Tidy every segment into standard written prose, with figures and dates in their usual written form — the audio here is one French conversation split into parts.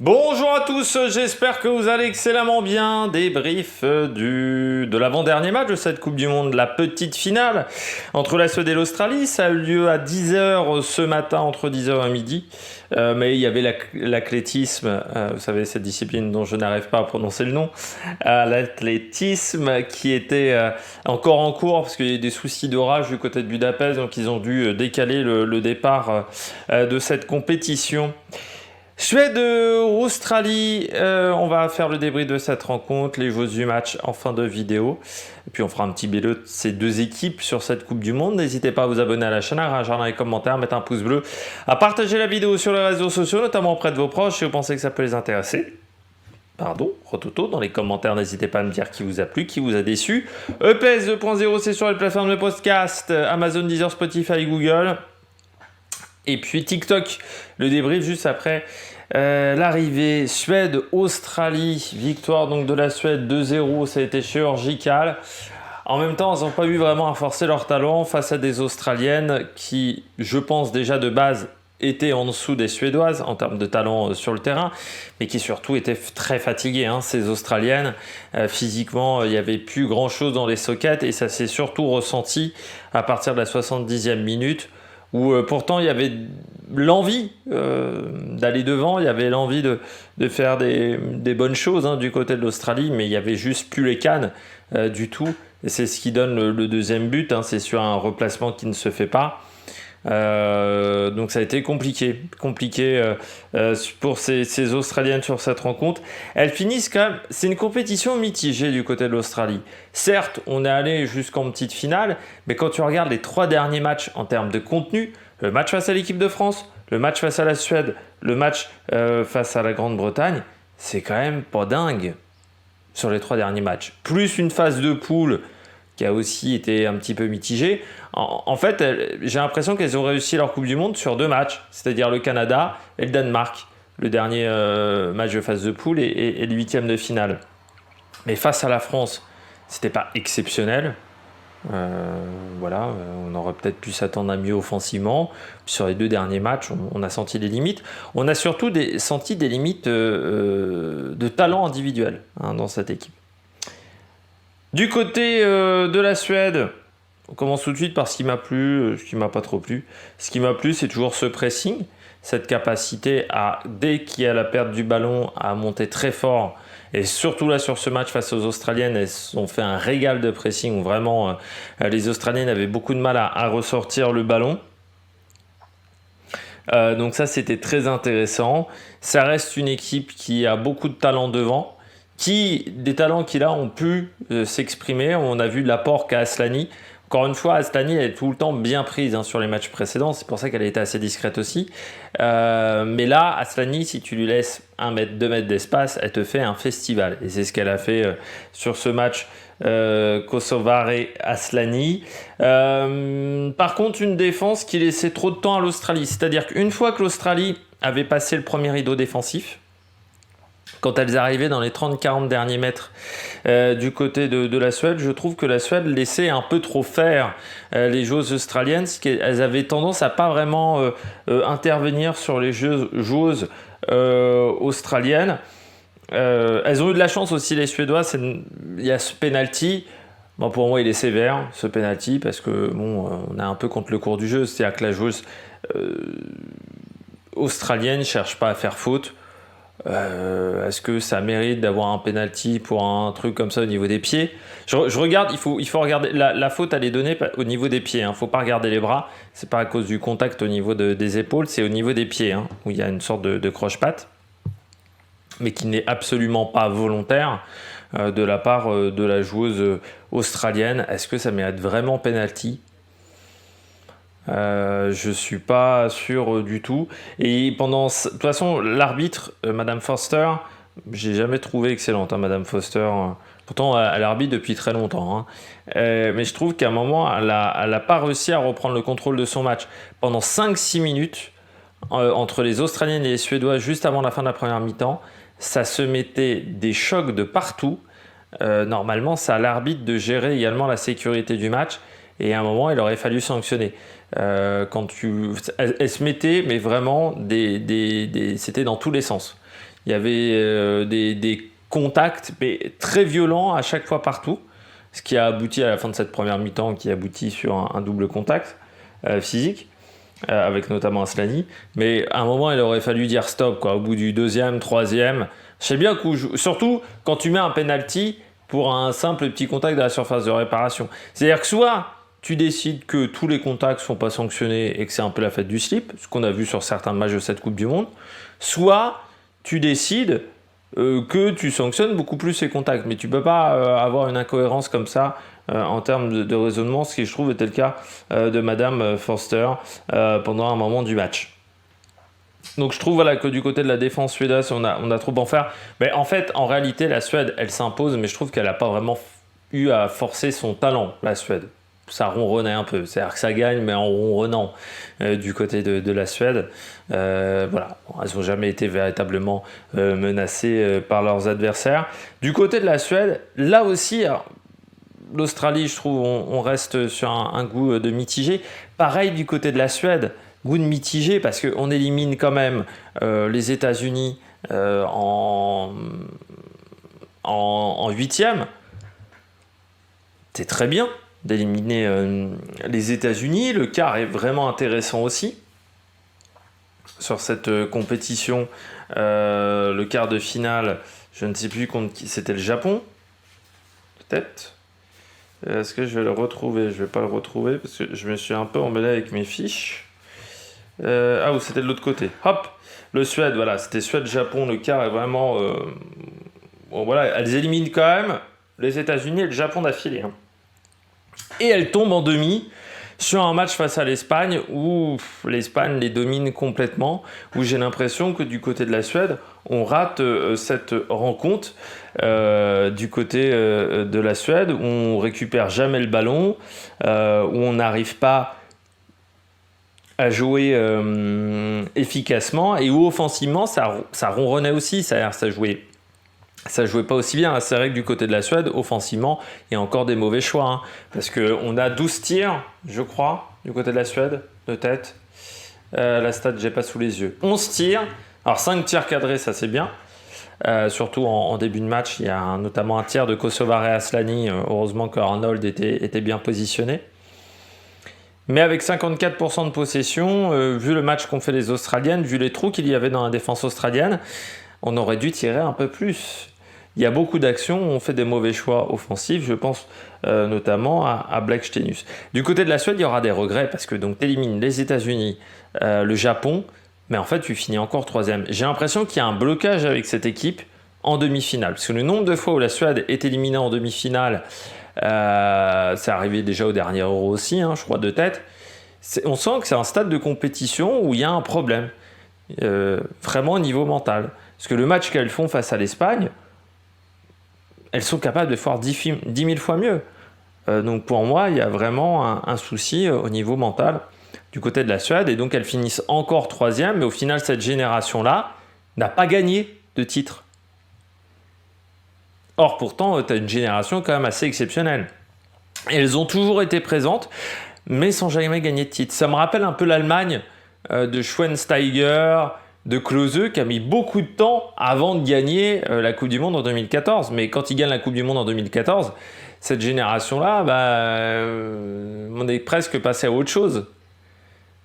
Bonjour à tous, j'espère que vous allez excellemment bien. Débrief de l'avant-dernier match de cette Coupe du Monde, la petite finale entre la Suède et l'Australie. Ça a eu lieu à 10h ce matin, entre 10h et midi. Mais il y avait l'athlétisme, vous savez, cette discipline dont je n'arrive pas à prononcer le nom, l'athlétisme qui était encore en cours parce qu'il y a eu des soucis d'orage du côté de Budapest, donc ils ont dû décaler le départ de cette compétition. Suède-Australie, on va faire le débrief de cette rencontre, les joueuses du match en fin de vidéo. Et puis on fera un petit bilan de ces deux équipes sur cette Coupe du Monde. N'hésitez pas à vous abonner à la chaîne, à réagir dans les commentaires, à mettre un pouce bleu, à partager la vidéo sur les réseaux sociaux, notamment auprès de vos proches si vous pensez que ça peut les intéresser. Pardon, Rototo, dans les commentaires, n'hésitez pas à me dire qui vous a plu, qui vous a déçu. EPS 2.0, c'est sur les plateformes de podcast, Amazon, Deezer, Spotify, Google. Et puis TikTok, le débrief juste après l'arrivée Suède-Australie, victoire donc de la Suède 2-0, ça a été chirurgical. En même temps, ils n'ont pas eu vraiment à forcer leur talent face à des Australiennes qui, je pense déjà de base, étaient en dessous des Suédoises en termes de talent sur le terrain, mais qui surtout étaient très fatiguées, ces Australiennes. Physiquement, il n'y avait plus grand-chose dans les sockets et ça s'est surtout ressenti à partir de la 70e minute. Où pourtant il y avait l'envie d'aller devant, il y avait l'envie de faire des bonnes choses du côté de l'Australie, mais il n'y avait juste plus les cannes du tout. Et c'est ce qui donne le deuxième but, c'est sur un replacement qui ne se fait pas. Donc ça a été compliqué pour ces Australiennes sur cette rencontre. Elles finissent quand même, c'est une compétition mitigée du côté de l'Australie. Certes, on est allé jusqu'en petite finale, mais quand tu regardes les 3 derniers matchs en termes de contenu, le match face à l'équipe de France, le match face à la Suède, le match face à la Grande-Bretagne, c'est quand même pas dingue sur les 3 derniers matchs. Plus une phase de poule qui a aussi été un petit peu mitigée. En fait, j'ai l'impression qu'elles ont réussi leur Coupe du Monde sur 2 matchs, c'est-à-dire le Canada et le Danemark, le dernier match de phase de poule et le 8e de finale. Mais face à la France, c'était pas exceptionnel. On aurait peut-être pu s'attendre à mieux offensivement. Sur les 2 derniers matchs, on a senti les limites. On a surtout senti des limites de talent individuel dans cette équipe. Du côté de la Suède, on commence tout de suite par ce qui m'a plu, ce qui m'a pas trop plu. Ce qui m'a plu, c'est toujours ce pressing, cette capacité à, dès qu'il y a la perte du ballon, à monter très fort. Et surtout là sur ce match face aux Australiennes, elles ont fait un régal de pressing où vraiment les Australiennes avaient beaucoup de mal à ressortir le ballon. Donc ça, c'était très intéressant. Ça reste une équipe qui a beaucoup de talent devant. Des talents qui là ont pu s'exprimer. On a vu l'apport qu'a Asllani. Encore une fois, Asllani elle est tout le temps bien prise sur les matchs précédents. C'est pour ça qu'elle a été assez discrète aussi. Mais là, Asllani, si tu lui laisses 1 mètre, 2 mètres d'espace, elle te fait un festival. Et c'est ce qu'elle a fait sur ce match Kosovare-Asllani. Par contre, une défense qui laissait trop de temps à l'Australie. C'est-à-dire qu'une fois que l'Australie avait passé le premier rideau défensif, quand elles arrivaient dans les 30-40 derniers mètres du côté de la Suède, je trouve que la Suède laissait un peu trop faire les joueuses australiennes. Elles avaient tendance à pas vraiment intervenir sur les joueuses australiennes. Elles ont eu de la chance aussi, les Suédoises. Il y a ce penalty. Bon, pour moi, il est sévère, ce penalty, parce que on est un peu contre le cours du jeu. C'est-à-dire que la joueuse australienne ne cherche pas à faire faute. Est-ce que ça mérite d'avoir un penalty pour un truc comme ça au niveau des pieds? Je regarde, il faut regarder la faute, elle est donnée au niveau des pieds, faut pas regarder les bras, c'est pas à cause du contact au niveau des épaules, c'est au niveau des pieds où il y a une sorte de croche-patte, mais qui n'est absolument pas volontaire de la part de la joueuse australienne. Est-ce que ça mérite vraiment penalty? Je suis pas sûr du tout. Et de toute façon, l'arbitre, Madame Foster, j'ai jamais trouvé excellente, Madame Foster. Pourtant, elle arbitre depuis très longtemps. Mais je trouve qu'à un moment, elle a pas réussi à reprendre le contrôle de son match. Pendant 5-6 minutes, entre les Australiennes et les Suédois, juste avant la fin de la première mi-temps, ça se mettait des chocs de partout. Normalement, c'est à l'arbitre de gérer également la sécurité du match. Et à un moment, il aurait fallu sanctionner. Elle se mettait, mais vraiment, c'était dans tous les sens. Il y avait des contacts mais très violents à chaque fois partout, ce qui a abouti à la fin de cette première mi-temps, qui aboutit sur un double contact physique, avec notamment Asllani. Mais à un moment, il aurait fallu dire stop, quoi, au bout du deuxième, troisième. Je sais bien que, surtout quand tu mets un penalty pour un simple petit contact de la surface de réparation. C'est-à-dire que soit tu décides que tous les contacts ne sont pas sanctionnés et que c'est un peu la fête du slip, ce qu'on a vu sur certains matchs de cette Coupe du Monde, soit tu décides que tu sanctionnes beaucoup plus ces contacts. Mais tu ne peux pas avoir une incohérence comme ça en termes de raisonnement, ce qui je trouve était le cas de Madame Forster pendant un moment du match. Donc je trouve que du côté de la défense suédoise, on a trop en faire. Mais en fait, en réalité, la Suède, elle s'impose, mais je trouve qu'elle n'a pas vraiment eu à forcer son talent, la Suède. Ça ronronnait un peu, c'est-à-dire que ça gagne, mais en ronronnant du côté de la Suède. Voilà, bon, elles n'ont jamais été véritablement menacées par leurs adversaires. Du côté de la Suède, là aussi, alors, l'Australie, je trouve, on reste sur un goût de mitigé. Pareil du côté de la Suède, goût de mitigé parce qu'on élimine quand même les États-Unis en huitième. C'est très bien d'éliminer les États-Unis. Le quart est vraiment intéressant aussi sur cette compétition. Le quart de finale, je ne sais plus contre qui, c'était le Japon, peut-être. Est-ce que je vais le retrouver? Je ne vais pas le retrouver parce que je me suis un peu emmêlé avec mes fiches. Ou c'était de l'autre côté. Hop, le Suède, voilà, c'était Suède-Japon. Le quart est vraiment... bon, voilà, elles éliminent quand même les États-Unis et le Japon d'affilée. Hein. Et elles tombent en demi sur un match face à l'Espagne où l'Espagne les domine complètement, où j'ai l'impression que du côté de la Suède, on rate cette rencontre du côté de la Suède, où on récupère jamais le ballon, où on n'arrive pas à jouer efficacement, et où offensivement, ça ronronnait aussi, ça jouait pas aussi bien. C'est vrai que du côté de la Suède, offensivement, il y a encore des mauvais choix. Hein, parce qu'on a 12 tirs, je crois, du côté de la Suède, de tête. La stat, j'ai pas sous les yeux. 11 tirs. Alors 5 tirs cadrés, ça c'est bien. Surtout en début de match, il y a notamment un tir de Kosovar et Asllani. Heureusement que Arnold était bien positionné. Mais avec 54% de possession, vu le match qu'ont fait les Australiennes, vu les trous qu'il y avait dans la défense australienne, on aurait dû tirer un peu plus. Il y a beaucoup d'actions où on fait des mauvais choix offensifs, je pense notamment à Blake Stenius. Du côté de la Suède, il y aura des regrets parce que tu élimines les États-Unis, le Japon, mais en fait tu finis encore troisième. J'ai l'impression qu'il y a un blocage avec cette équipe en demi-finale. Parce que le nombre de fois où la Suède est éliminée en demi-finale, c'est arrivé déjà au dernier Euro aussi, hein, je crois de tête. On sent que c'est un stade de compétition où il y a un problème, vraiment au niveau mental. Parce que le match qu'elles font face à l'Espagne, elles sont capables de faire 10 000 fois mieux. Donc pour moi, il y a vraiment un souci au niveau mental du côté de la Suède. Et donc elles finissent encore troisième, mais au final, cette génération-là n'a pas gagné de titre. Or, pourtant, tu as une génération quand même assez exceptionnelle. Et elles ont toujours été présentes, mais sans jamais gagner de titre. Ça me rappelle un peu l'Allemagne de Schweinsteiger, de Klose, qui a mis beaucoup de temps avant de gagner la Coupe du Monde en 2014. Mais quand ils gagnent la Coupe du Monde en 2014, cette génération-là, on est presque passé à autre chose.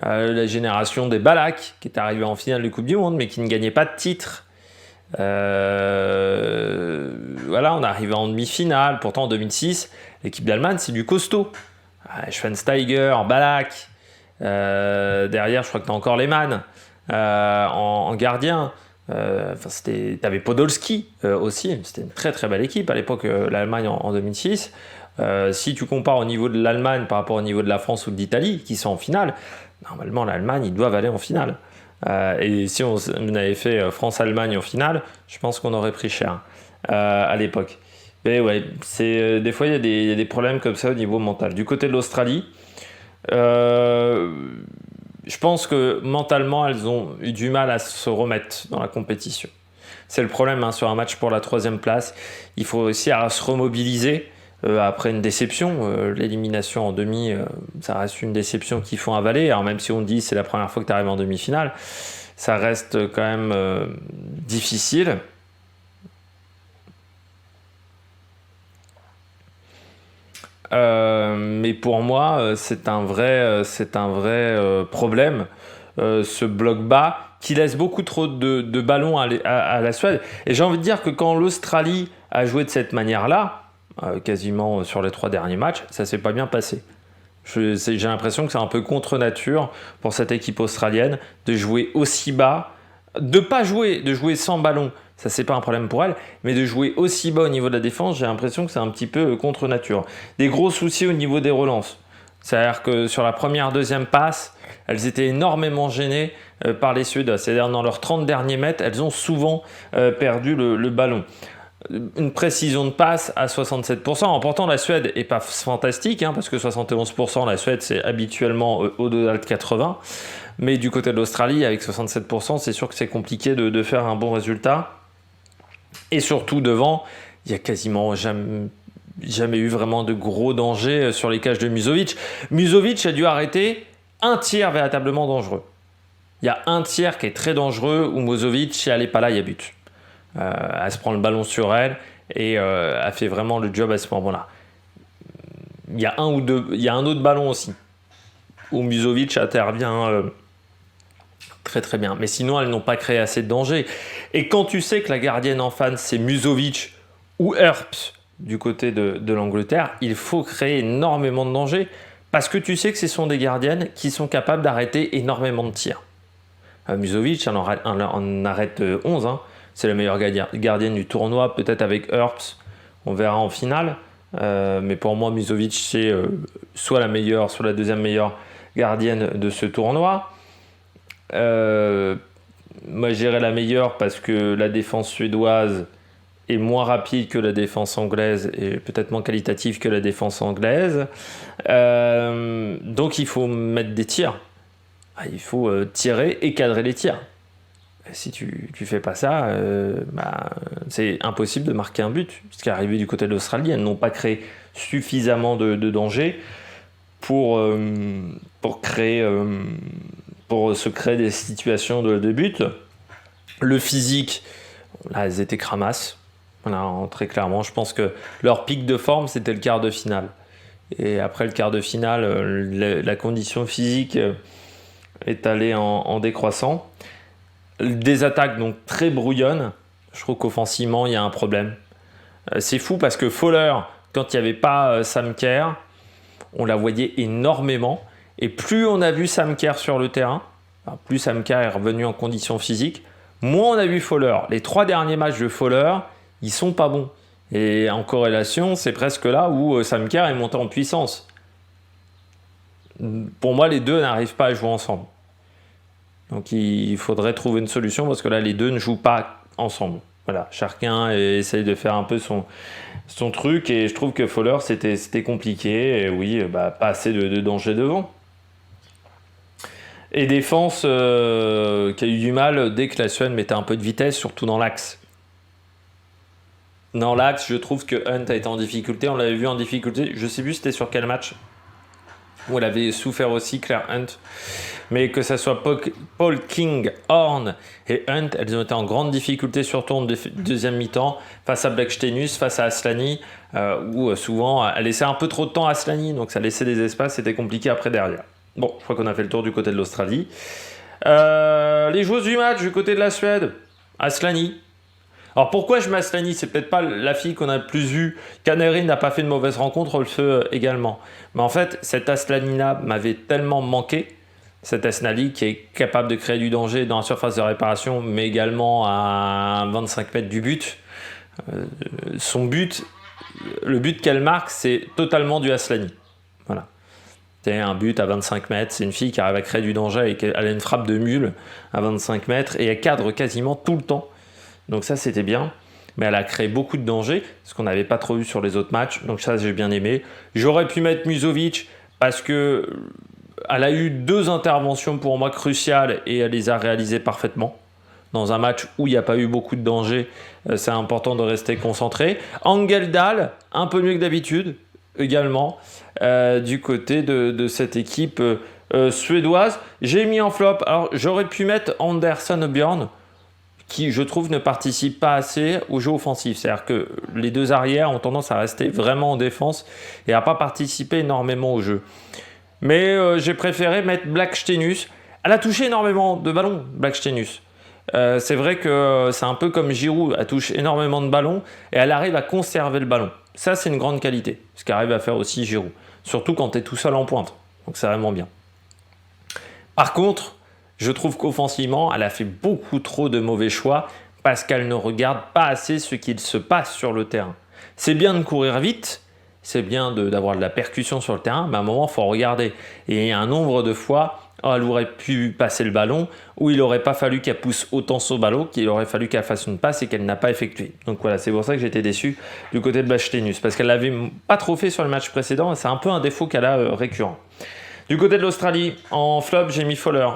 La génération des Ballack, qui est arrivée en finale de Coupe du Monde, mais qui ne gagnait pas de titre. Voilà, on est arrivé en demi-finale. Pourtant, en 2006, l'équipe d'Allemagne, c'est du costaud. Schweinsteiger, Ballack. Derrière, je crois que tu as encore Lehmann. En gardien, t'avais Podolski aussi, c'était une très très belle équipe à l'époque, l'Allemagne en 2006. Si tu compares au niveau de l'Allemagne par rapport au niveau de la France ou de l'Italie, qui sont en finale, normalement l'Allemagne, ils doivent aller en finale. Et si on avait fait France-Allemagne en finale, je pense qu'on aurait pris cher à l'époque. Mais ouais, des fois il y a des problèmes comme ça au niveau mental. Du côté de l'Australie, je pense que mentalement, elles ont eu du mal à se remettre dans la compétition. C'est le problème sur un match pour la 3e place. Il faut réussir à se remobiliser après une déception. L'élimination en demi, ça reste une déception qu'il faut avaler. Alors même si on dit que c'est la première fois que tu arrives en demi-finale, ça reste quand même difficile. Mais pour moi, c'est un vrai problème, ce bloc bas qui laisse beaucoup trop de ballons à la Suède. Et j'ai envie de dire que quand l'Australie a joué de cette manière-là, quasiment sur les 3 derniers matchs, ça s'est pas bien passé. J'ai l'impression que c'est un peu contre nature pour cette équipe australienne de jouer aussi bas, de jouer sans ballon. Ça, c'est pas un problème pour elle, mais de jouer aussi bas au niveau de la défense, j'ai l'impression que c'est un petit peu contre nature. Des gros soucis au niveau des relances. C'est-à-dire que sur la première, deuxième passe, elles étaient énormément gênées par les Suédois. C'est-à-dire dans leurs 30 derniers mètres, elles ont souvent perdu le ballon. Une précision de passe à 67%. Pourtant, la Suède n'est pas fantastique, parce que 71%, la Suède, c'est habituellement au-delà de 80%. Mais du côté de l'Australie, avec 67%, c'est sûr que c'est compliqué de faire un bon résultat. Et surtout, devant, il n'y a quasiment jamais eu vraiment de gros dangers sur les cages de Musovic. Musovic a dû arrêter un tiers véritablement dangereux. Il y a un tiers qui est très dangereux où Musovic, si elle n'est pas là, il y a but. Elle se prend le ballon sur elle et elle fait vraiment le job à ce moment-là. Il y a un autre ballon aussi où Musovic intervient très très bien. Mais sinon, elles n'ont pas créé assez de danger. Et quand tu sais que la gardienne en face, c'est Musovic ou Earps du côté de l'Angleterre, il faut créer énormément de danger parce que tu sais que ce sont des gardiennes qui sont capables d'arrêter énormément de tirs. Musovic en arrête 11, c'est la meilleure gardienne du tournoi, peut-être avec Earps, on verra en finale. Mais pour moi, Musovic, c'est soit la meilleure, soit la deuxième meilleure gardienne de ce tournoi. Moi, je dirais la meilleure parce que la défense suédoise est moins rapide que la défense anglaise et peut-être moins qualitative que la défense anglaise. Donc, il faut mettre des tirs. Il faut tirer et cadrer les tirs. Si tu fais pas ça, c'est impossible de marquer un but. Ce qui est arrivé du côté de l'Australie, elles n'ont pas créé suffisamment de danger pour se créer des situations de but. Le physique, là, elles étaient cramasses. Voilà, très clairement, je pense que leur pic de forme, c'était le quart de finale. Et après le quart de finale, la condition physique est allée en décroissant. Des attaques donc très brouillonnes. Je trouve qu'offensivement, il y a un problème. C'est fou parce que Fowler, quand il n'y avait pas Sam Kerr, on la voyait énormément. Et plus on a vu Sam Kerr sur le terrain, plus Sam Kerr est revenu en condition physique, moins on a vu Fowler. Les 3 derniers matchs de Fowler, ils sont pas bons. Et en corrélation, c'est presque là où Sam Kerr est monté en puissance. Pour moi, les deux n'arrivent pas à jouer ensemble. Donc il faudrait trouver une solution parce que là, les deux ne jouent pas ensemble. Voilà, chacun essaye de faire un peu son truc et je trouve que Fowler, c'était compliqué. Et oui, pas assez de danger devant. Et défense qui a eu du mal dès que la Suède mettait un peu de vitesse, surtout dans l'axe. Dans l'axe, je trouve que Hunt a été en difficulté. On l'avait vu en difficulté. Je ne sais plus c'était sur quel match où elle avait souffert aussi, Claire Hunt. Mais que ça soit Paul King, Horn et Hunt, elles ont été en grande difficulté, surtout en deuxième mi-temps, face à Blackstenius, face à Aslani, où souvent elle laissait un peu trop de temps à Aslani, donc ça laissait des espaces, c'était compliqué après derrière. Bon, je crois qu'on a fait le tour du côté de l'Australie. Les joueuses du match du côté de la Suède, Aslani. Alors pourquoi je mets Aslani ? C'est peut-être pas la fille qu'on a le plus vue. Canary n'a pas fait de mauvaise rencontre, on le fait également. Mais en fait, cette Aslani-là m'avait tellement manqué. Cette Aslani qui est capable de créer du danger dans la surface de réparation, mais également à 25 mètres du but. Son but, le but qu'elle marque, c'est totalement du Aslani. Voilà. C'est un but à 25 mètres, c'est une fille qui arrive à créer du danger et elle a une frappe de mule à 25 mètres et elle cadre quasiment tout le temps. Donc ça, c'était bien. Mais elle a créé beaucoup de danger, ce qu'on n'avait pas trop vu sur les autres matchs. Donc ça, j'ai bien aimé. J'aurais pu mettre Musovic parce que elle a eu 2 interventions pour moi cruciales et elle les a réalisées parfaitement. Dans un match où il n'y a pas eu beaucoup de danger, c'est important de rester concentré. Angeldal, un peu mieux que d'habitude également, du côté de cette équipe suédoise. J'ai mis en flop, alors j'aurais pu mettre Anderson Bjorn, qui je trouve ne participe pas assez au jeu offensif. C'est-à-dire que les deux arrières ont tendance à rester vraiment en défense et à pas participer énormément au jeu. Mais j'ai préféré mettre Blackstenius. Elle a touché énormément de ballons, Blackstenius. C'est vrai que c'est un peu comme Giroud, elle touche énormément de ballons et elle arrive à conserver le ballon. Ça, c'est une grande qualité, ce qu'arrive à faire aussi Giroud. Surtout quand tu es tout seul en pointe. Donc c'est vraiment bien. Par contre, je trouve qu'offensivement, elle a fait beaucoup trop de mauvais choix parce qu'elle ne regarde pas assez ce qu'il se passe sur le terrain. C'est bien de courir vite, c'est bien d'avoir de la percussion sur le terrain, mais à un moment, il faut regarder. Et il y a un nombre de fois, elle aurait pu passer le ballon, ou il n'aurait pas fallu qu'elle pousse autant son ballon, qu'il aurait fallu qu'elle fasse une passe et qu'elle n'a pas effectué. Donc voilà, c'est pour ça que j'étais déçu du côté de Blackstenius, parce qu'elle l'avait pas trop fait sur le match précédent, et c'est un peu un défaut qu'elle a récurrent. Du côté de l'Australie, en flop, j'ai mis Fowler.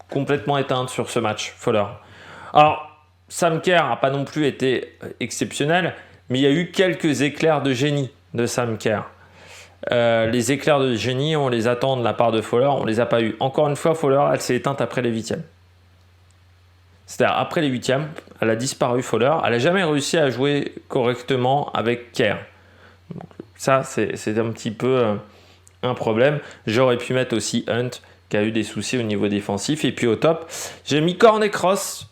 Complètement éteinte sur ce match, Fowler. Alors, Sam Kerr n'a pas non plus été exceptionnel, mais il y a eu quelques éclairs de génie de Sam Kerr. Les éclairs de génie, on les attend de la part de Fowler, on les a pas eu. Encore une fois, Fowler, elle s'est éteinte après les huitièmes. C'est-à-dire, après les huitièmes, elle a disparu, Fowler. Elle n'a jamais réussi à jouer correctement avec Kerr. Donc, ça, c'est un petit peu un problème. J'aurais pu mettre aussi Hunt, qui a eu des soucis au niveau défensif. Et puis au top, j'ai mis Cornet-Cross.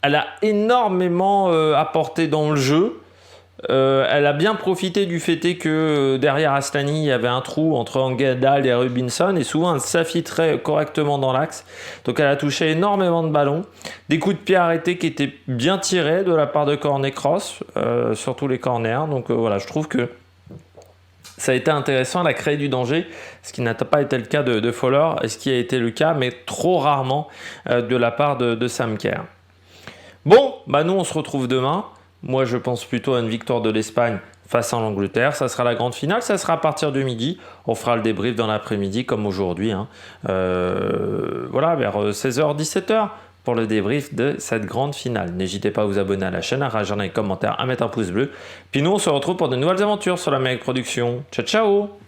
Elle a énormément apporté dans le jeu. Elle a bien profité du fait que derrière Aslani, il y avait un trou entre Angadal et Rubinson. Et souvent, elle s'affitrait correctement dans l'axe. Donc elle a touché énormément de ballons. Des coups de pied arrêtés qui étaient bien tirés de la part de Cornet-Cross, surtout les corners. Donc voilà, je trouve que ça a été intéressant, elle a créé du danger, ce qui n'a pas été le cas de Fowler, et ce qui a été le cas, mais trop rarement, de la part de Sam Kerr. Bon, nous on se retrouve demain. Moi je pense plutôt à une victoire de l'Espagne face à l'Angleterre. Ça sera la grande finale, ça sera à partir de midi. On fera le débrief dans l'après-midi comme aujourd'hui. Voilà, vers 16h, 17h. Pour le débrief de cette grande finale. N'hésitez pas à vous abonner à la chaîne, à réagir dans les commentaires, à mettre un pouce bleu. Puis nous, on se retrouve pour de nouvelles aventures sur la Mec Production. Ciao, ciao!